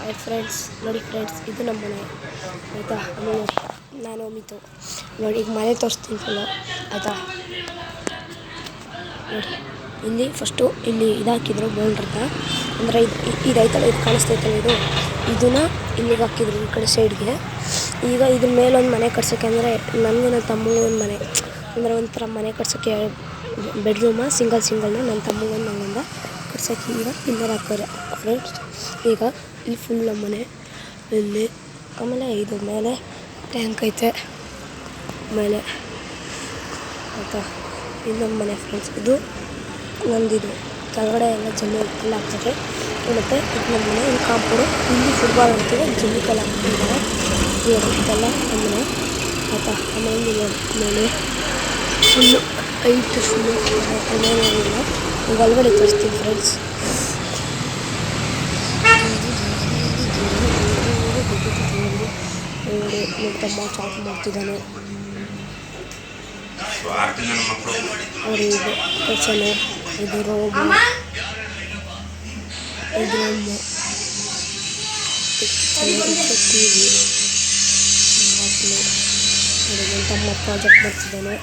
Hi friends, ನೋಡಿ friends, ಇದು ನಮ್ಮ ಮನೆ ಆಯಿತಾ. ಆಮೇಲೆ ನಾನು ಮಿತು ನೋಡಿ ಈಗ ಮನೆ ತೋರಿಸ್ತೀನಿ ಫುಲ್ಲು ಆಯಿತಾ. ನೋಡಿ ಇಲ್ಲಿ ಫಸ್ಟು ಇಲ್ಲಿ ಇದಾಕಿದ್ರು ಬೋಲ್ಡ್ರತ, ಅಂದರೆ ಇದೈತಲ್ಲ, ಇದು ಕಾಣಿಸ್ತೈತಲ್ಲ, ಇದನ್ನು ಇಲ್ಲಿಗೆ ಹಾಕಿದ್ರು ಈ ಕಡೆ ಸೈಡ್ಗೆ. ಈಗ ಇದ್ರ ಮೇಲೊಂದು ಮನೆ ಕಟ್ಸೋಕ್ಕೆ, ಅಂದರೆ ನನಗೂ ನನ್ನ ತಮ್ಮಗೂ ಒಂದು ಮನೆ, ಅಂದರೆ ಒಂಥರ ಮನೆ ಕಟ್ಸೋಕ್ಕೆ ಬೆಡ್ರೂಮ ಸಿಂಗಲ್ನ ನನ್ನ ತಮ್ಮಗೊಂದು ನಂಗೊಂದು ಕಟ್ಸೋಕ್ಕೆ ಈಗ ಪಿಲ್ಲರ್ ಹಾಕೋರೆ ಫ್ರೆಂಡ್ಸ್. ಈಗ ಇಲ್ಲಿ ಫುಲ್ ನಮ್ಮ ಮನೆ ಇಲ್ಲಿ, ಆಮೇಲೆ ಇದು ಮೇಲೆ ಟ್ಯಾಂಕ್ ಐತೆ ಮೇಲೆ ಆಯಿತಾ. ಇದು ನಮ್ಮ ಮನೆ ಫ್ರೆಂಡ್ಸ್. ಇದು ನಂದಿದು ಕೆಳಗಡೆ ಎಲ್ಲ ಜಲ್ಲಿ ಎಲ್ಲ ಹಾಕ್ತಾರೆ. ಮತ್ತು ಇದು ನಮ್ಮ ಮನೆ, ಇಲ್ಲಿ ಕಾಂಪೌಂಡು, ಇಲ್ಲಿ ಫುಟ್ಬಾಲ್ ಆಡ್ತೀವಿ, ಜಲ್ಲಿಕಲ್ಲ ಹಾಕ್ತಿದ್ದಾರೆ. ಇದೆಲ್ಲ ನಮ್ಮ ಮನೆ ಆಯಿತಾ. ಆಮೇಲೆ ಮೇಲೆ ಫುಲ್ಲು ಐಟು ಫುಲ್ಲು ಇನ್ನೇನಿಲ್ಲ. ಈಗ ಒಳಗಡೆ ತೋರಿಸ್ತೀನಿ ಫ್ರೆಂಡ್ಸ್. ನನ್ನ ತಮ್ಮ ಚಾಟ್ ಮಾಡ್ತಿದ್ದಾನೆ. ಅವರು ಇದು ಕಿಚನು, ಇದು ರೋಬು, ಇದು ರೂಮು, ಟಿ ವಿ, ಬಾಟ್ಲು. ನೋಡಿ ನನ್ನ ತಮ್ಮ ಪ್ರಾಜೆಕ್ಟ್ ಮಾಡ್ತಿದ್ದಾನೆ,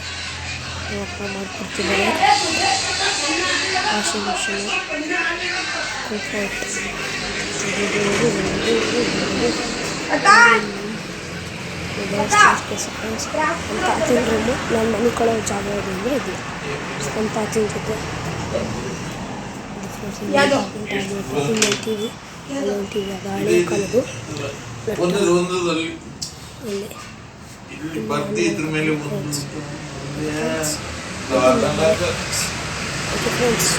ನಮ್ಮ ಅಪ್ಪ ಮಾಡಿಕೊಡ್ತಿದ್ದಾನೆ. ವಾಷಿಂಗ್ ಮಿಷಿನು, ಕಂಫರ್ಟ್, ನಮ್ಮ ತಾತಿನ ರೂಮು. ನಾನು ಮನೆ ಕೊಡೋ ಜಾಗ ಯಾವುದು ಅಂದರೆ ಇದು ನಮ್ಮ ತಾತಿನ ಜೊತೆ. ಇಲ್ಲೊಂದು ಟಿ ವಿ, ಅಲ್ಲೊಂದು ಟಿ ವಿ, ಅದು ಹಳೆ ಕಾಲದು. ಇಲ್ಲಿ ಫ್ರೆಂಡ್ಸ್.